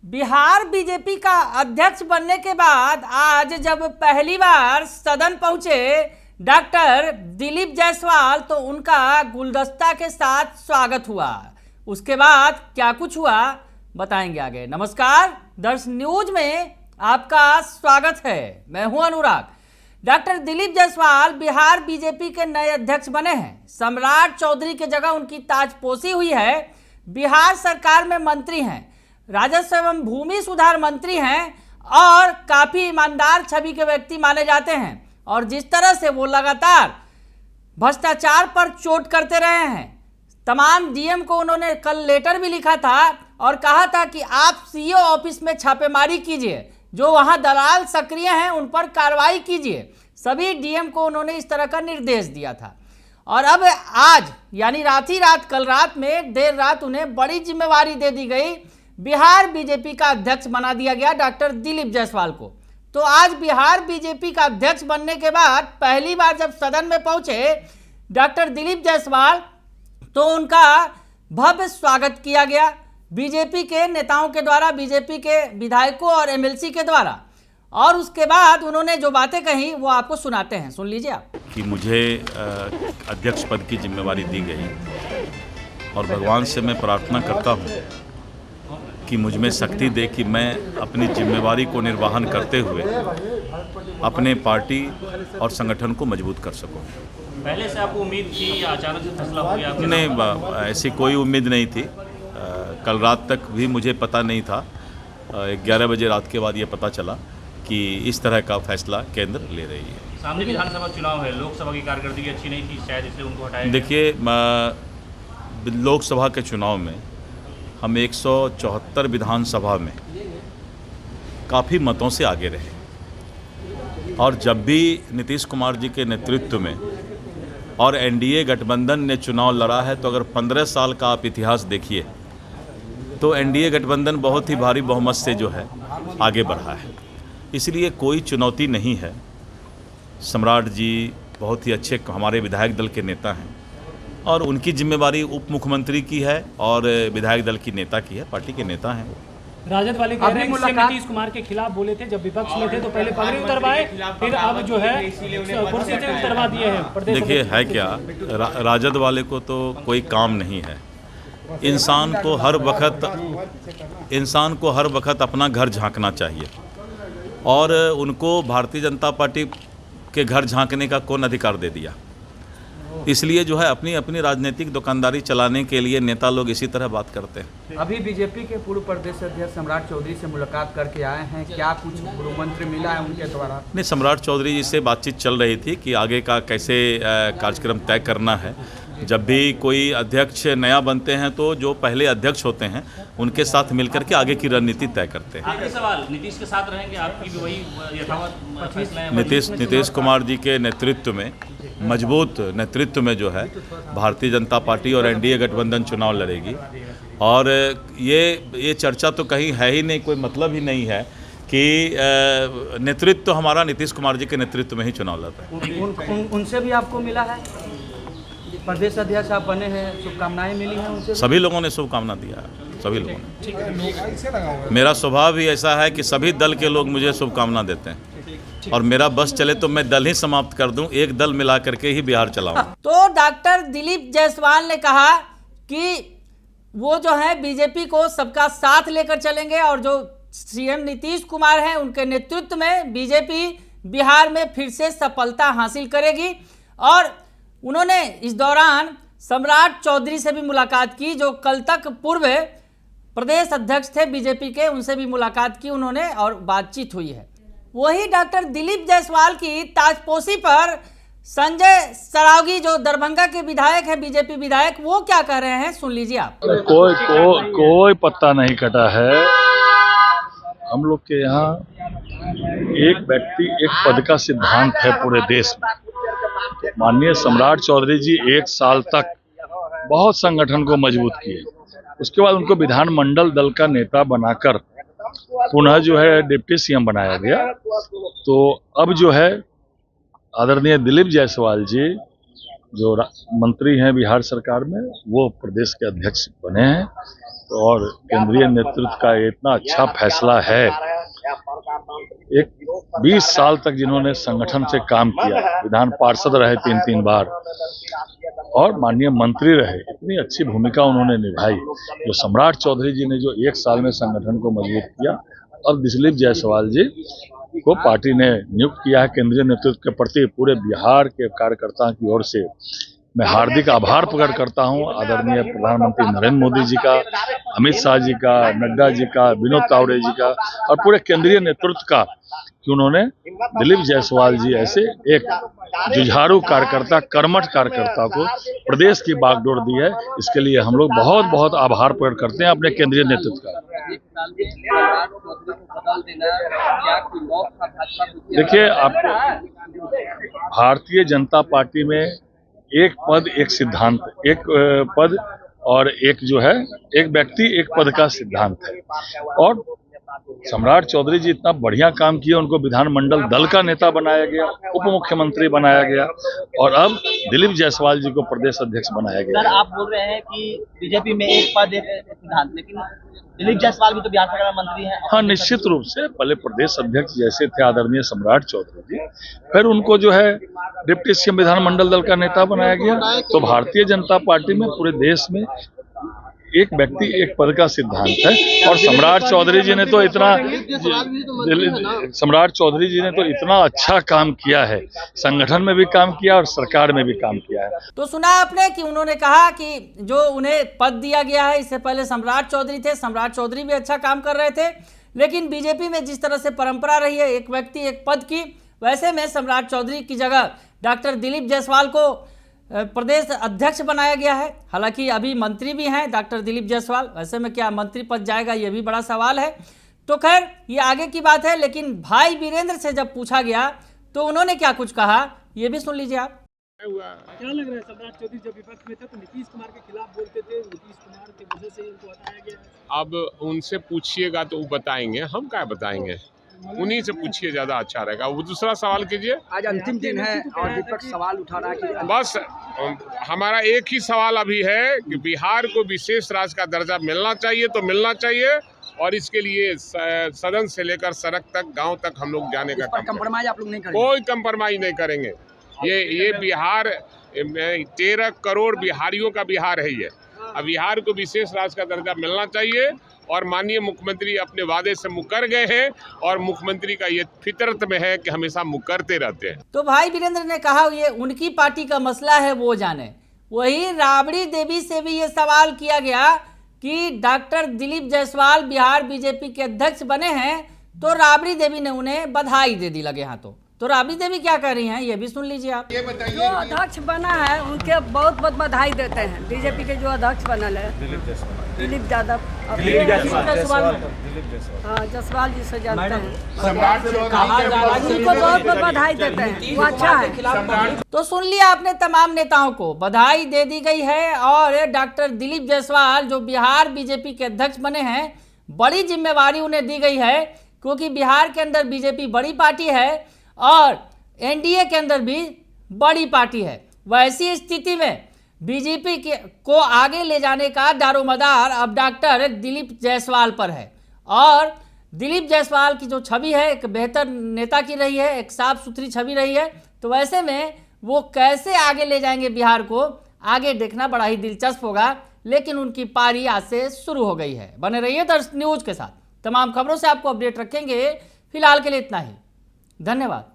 Bihar BJP का अध्यक्ष बनने के बाद आज जब पहली बार सदन पहुंचे डॉक्टर दिलीप जायसवाल तो उनका गुलदस्ता के साथ स्वागत हुआ। उसके बाद क्या कुछ हुआ बताएंगे आगे। नमस्कार, दर्श न्यूज में आपका स्वागत है। मैं हूं अनुराग। डॉक्टर दिलीप जायसवाल बिहार बीजेपी के नए अध्यक्ष बने हैं। सम्राट चौधरी की जगह उनकी ताजपोशी हुई है। बिहार सरकार में मंत्री हैं, राजस्व एवं भूमि सुधार मंत्री हैं और काफी ईमानदार छवि के व्यक्ति माने जाते हैं। और जिस तरह से वो लगातार भ्रष्टाचार पर चोट करते रहे हैं, तमाम डीएम को उन्होंने कल लेटर भी लिखा था और कहा था कि आप सीईओ ऑफिस में छापेमारी कीजिए, जो वहां दलाल सक्रिय हैं उन पर कार्रवाई कीजिए। सभी डीएम को उन्होंने इस तरह का निर्देश दिया था। और अब आज यानी रात कल रात में देर रात उन्हें बड़ी जिम्मेवारी दे दी गई। बिहार बीजेपी का अध्यक्ष बना दिया गया डॉक्टर दिलीप जायसवाल को। तो आज बिहार बीजेपी का अध्यक्ष बनने के बाद पहली बार जब सदन में पहुंचे डॉक्टर दिलीप जायसवाल तो उनका भव्य स्वागत किया गया बीजेपी के नेताओं के द्वारा, बीजेपी के विधायकों और एमएलसी के द्वारा। और उसके बाद उन्होंने जो बातें कही वो आपको सुनाते हैं, सुन लीजिए आप। कि मुझे अध्यक्ष पद की जिम्मेवारी दी गई और भगवान से मैं प्रार्थना करता हूँ कि मुझ में शक्ति दे कि मैं अपनी जिम्मेवारी को निर्वहन करते हुए अपने पार्टी और संगठन को मजबूत कर सकूं। पहले से आपको उम्मीद थी या अचानक से फैसला हो गया? नहीं, ऐसी कोई उम्मीद नहीं थी। कल रात तक भी मुझे पता नहीं था। 11 बजे रात के बाद ये पता चला कि इस तरह का फैसला केंद्र ले रही है। सामने विधानसभा चुनाव है, लोकसभा की कारकर्दगी अच्छी नहीं थी शायद, इसलिए उनको हटाया। देखिए, लोकसभा के चुनाव में हम 174 विधानसभा में काफ़ी मतों से आगे रहे और जब भी नीतीश कुमार जी के नेतृत्व में और एनडीए गठबंधन ने चुनाव लड़ा है तो अगर 15 साल का आप इतिहास देखिए तो एनडीए गठबंधन बहुत ही भारी बहुमत से जो है आगे बढ़ा है। इसलिए कोई चुनौती नहीं है। सम्राट जी बहुत ही अच्छे हमारे विधायक दल के नेता हैं और उनकी जिम्मेवारी उप मुख्यमंत्री की है और विधायक दल की नेता की है, पार्टी के नेता हैं। राजद वाले कह रहे हैं कि नीतीश कुमार के खिलाफ बोले थे जब विपक्ष में थे तो पहले पगड़ी उतरवाए, फिर अब जो है कुर्सी से उतरवा दिए हैं। देखिए है क्या, राजद वाले को तो कोई काम नहीं है। इंसान को हर वक्त अपना घर झांकना चाहिए और उनको भारतीय जनता पार्टी के घर झांकने का कौन अधिकार दे दिया? इसलिए जो है अपनी अपनी राजनीतिक दुकानदारी चलाने के लिए नेता लोग इसी तरह बात करते हैं। अभी बीजेपी के पूर्व प्रदेश अध्यक्ष सम्राट चौधरी से मुलाकात करके आए हैं, क्या कुछ गृह मंत्री मिला है उनके द्वारा? नहीं, सम्राट चौधरी जी से बातचीत चल रही थी कि आगे का कैसे कार्यक्रम तय करना है। जब भी कोई अध्यक्ष नया बनते हैं तो जो पहले अध्यक्ष होते हैं उनके साथ मिलकर के आगे की रणनीति तय करते हैं। आखिरी सवाल, नीतीश के साथ रहेंगे? आपकी भी वही यथावत फैसला है? नीतीश कुमार जी के नेतृत्व में, मजबूत नेतृत्व में जो है भारतीय जनता पार्टी और एनडीए गठबंधन चुनाव लड़ेगी। और ये चर्चा तो कहीं है ही नहीं, कोई मतलब ही नहीं है कि नेतृत्व तो हमारा नीतीश कुमार जी के नेतृत्व में ही चुनाव लड़ता है। उनसे भी आपको मिला है? प्रदेश अध्यक्ष आप बने हैं, शुभकामनाएं मिली हैं उनसे? सभी लोगों ने शुभकामना दिया है, सभी लोगों ने। मेरा स्वभाव भी ऐसा है कि सभी दल के लोग मुझे शुभकामना देते हैं और मेरा बस चले तो मैं दल ही समाप्त कर दूं, एक दल मिला करके ही बिहार चलाऊं। तो डॉक्टर दिलीप जायसवाल ने कहा कि वो जो है बीजेपी को सबका साथ लेकर चलेंगे और जो सीएम नीतीश कुमार हैं उनके नेतृत्व में बीजेपी बिहार में फिर से सफलता हासिल करेगी। और उन्होंने इस दौरान सम्राट चौधरी से भी मुलाकात की, जो कल तक पूर्व प्रदेश अध्यक्ष थे बीजेपी के, उनसे भी मुलाकात की उन्होंने और बातचीत हुई है। वही डॉक्टर दिलीप जायसवाल की ताजपोशी पर संजय सरावगी जो दरभंगा के विधायक हैं, बीजेपी विधायक, वो क्या कह रहे हैं सुन लीजिए आप। कोई पत्ता नहीं कटा है। हम लोग के यहाँ एक व्यक्ति एक पद का सिद्धांत है पूरे देश में। माननीय सम्राट चौधरी जी 1 साल तक बहुत संगठन को मजबूत किए, उसके बाद उनको विधानमंडल दल का नेता बनाकर पुनः जो है डिप्टी सीएम बनाया गया। तो अब जो है आदरणीय दिलीप जायसवाल जी जो मंत्री हैं बिहार सरकार में, वो प्रदेश के अध्यक्ष बने हैं और केंद्रीय नेतृत्व का इतना अच्छा फैसला है। एक 20 साल तक जिन्होंने संगठन से काम किया, विधान पार्षद रहे 3-3 बार और माननीय मंत्री रहे, इतनी अच्छी भूमिका उन्होंने निभाई। जो सम्राट चौधरी जी ने जो 1 साल में संगठन को मजबूत किया, अब दिलीप जायसवाल जी को पार्टी ने नियुक्त किया है। केंद्रीय नेतृत्व के प्रति पूरे बिहार के कार्यकर्ताओं की ओर से मैं हार्दिक आभार प्रकट करता हूं। आदरणीय प्रधानमंत्री नरेंद्र मोदी जी का, अमित शाह जी का, नड्डा जी का, विनोद तावड़े जी का और पूरे केंद्रीय नेतृत्व का कि उन्होंने दिलीप जायसवाल जी ऐसे एक जुझारू कार्यकर्ता, कर्मठ कार्यकर्ता को प्रदेश की बागडोर दी है। इसके लिए हम लोग बहुत बहुत आभार प्रकट करते हैं अपने केंद्रीय नेतृत्व का। देखिए, आपको भारतीय जनता पार्टी में एक पद एक सिद्धांत, एक पद और एक जो है एक व्यक्ति एक पद का सिद्धांत है। और सम्राट चौधरी जी इतना बढ़िया काम किया, उनको विधानमंडल दल का नेता बनाया गया, उप मुख्यमंत्री बनाया गया और अब दिलीप जायसवाल जी को प्रदेश अध्यक्ष बनाया गया। सर, आप बोल रहे हैं कि बीजेपी में एक पद एक सिद्धांत, लेकिन दिलीप जायसवाल भी तो बिहार सरकार में मंत्री हैं। हाँ, निश्चित रूप से पहले प्रदेश अध्यक्ष जैसे थे आदरणीय सम्राट चौधरी जी, फिर उनको जो है डिप्टी सीएम विधानमंडल दल का नेता बनाया गया। तो भारतीय जनता पार्टी में पूरे देश में एक व्यक्ति एक पद का सिद्धांत है। और सम्राट चौधरी जी ने तो इतना अच्छा काम किया है, संगठन में भी काम किया और सरकार में भी काम किया है। तो सुना आपने कि उन्होंने कहा कि जो उन्हें पद दिया गया है, इससे पहले सम्राट चौधरी थे, सम्राट चौधरी भी अच्छा काम कर रहे थे, लेकिन बीजेपी में जिस तरह से परंपरा रही है एक व्यक्ति एक पद की, वैसे में सम्राट चौधरी की जगह डॉक्टर दिलीप जायसवाल को प्रदेश अध्यक्ष बनाया गया है। हालांकि अभी मंत्री भी हैं डॉक्टर दिलीप जायसवाल, ऐसे में क्या मंत्री पद जाएगा ये भी बड़ा सवाल है। तो खैर ये आगे की बात है, लेकिन भाई वीरेंद्र से जब पूछा गया तो उन्होंने क्या कुछ कहा ये भी सुन लीजिए आप। क्या लग रहा है, सम्राट चौधरी जब विपक्ष में थे तो नीतीश कुमार के खिलाफ बोलते थे, नीतीश कुमार की वजह से इनको हटाया गया है। अब उनसे पूछिएगा तो वो बताएंगे, हम क्या बताएंगे, उन्हीं से पूछिए, ज्यादा अच्छा रहेगा। वो दूसरा सवाल कीजिए। आज अंतिम दिन है और विपक्ष सवाल उठा रहा है कि बस हमारा एक ही सवाल अभी है कि बिहार को विशेष राज्य का दर्जा मिलना चाहिए तो मिलना चाहिए, और इसके लिए सदन से लेकर सड़क तक, गांव तक हम लोग जाने का कंप्रोमाइज आप लोग नहीं करेंगे? कोई कंप्रोमाइज नहीं करेंगे। ये बिहार 13 करोड़ बिहारियों का बिहार है ये। अब बिहार को विशेष राज्य का दर्जा मिलना चाहिए और माननीय मुख्यमंत्री अपने वादे से मुकर गए हैं और मुख्यमंत्री का ये फितरत में है कि हमेशा मुकरते रहते हैं। तो भाई वीरेंद्र ने कहा ये उनकी पार्टी का मसला है, वो जाने। वही राबड़ी देवी से भी ये सवाल किया गया कि डॉक्टर दिलीप जायसवाल बिहार बीजेपी के अध्यक्ष बने हैं, तो राबड़ी देवी ने उन्हें बधाई दे दी लगे हाथों। तो राबड़ी देवी क्या कर रही हैं ये भी सुन लीजिए आप। जो अध्यक्ष बना है उनके बहुत बहुत बधाई देते हैं। बीजेपी के जो अध्यक्ष बनल है दिलीप यादव, हाँ जायसवाल जी से जानते हैं, उनको बहुत बहुत बधाई देते हैं, वो अच्छा है। तो सुन लिया आपने, तमाम नेताओं को बधाई दे दी गई है और डॉक्टर दिलीप जायसवाल जो बिहार बीजेपी के अध्यक्ष बने हैं, बड़ी जिम्मेवारी उन्हें दी गई है, क्योंकि बिहार के अंदर बीजेपी बड़ी पार्टी है और एनडीए के अंदर भी बड़ी पार्टी है। वैसी स्थिति में बीजेपी को आगे ले जाने का दारोमदार अब डॉक्टर दिलीप जायसवाल पर है। और दिलीप जायसवाल की जो छवि है एक बेहतर नेता की रही है, एक साफ सुथरी छवि रही है। तो वैसे में वो कैसे आगे ले जाएंगे बिहार को, आगे देखना बड़ा ही दिलचस्प होगा। लेकिन उनकी पारी आज से शुरू हो गई है। बने रहिए दर्श न्यूज के साथ, तमाम खबरों से आपको अपडेट रखेंगे। फिलहाल के लिए इतना ही, धन्यवाद।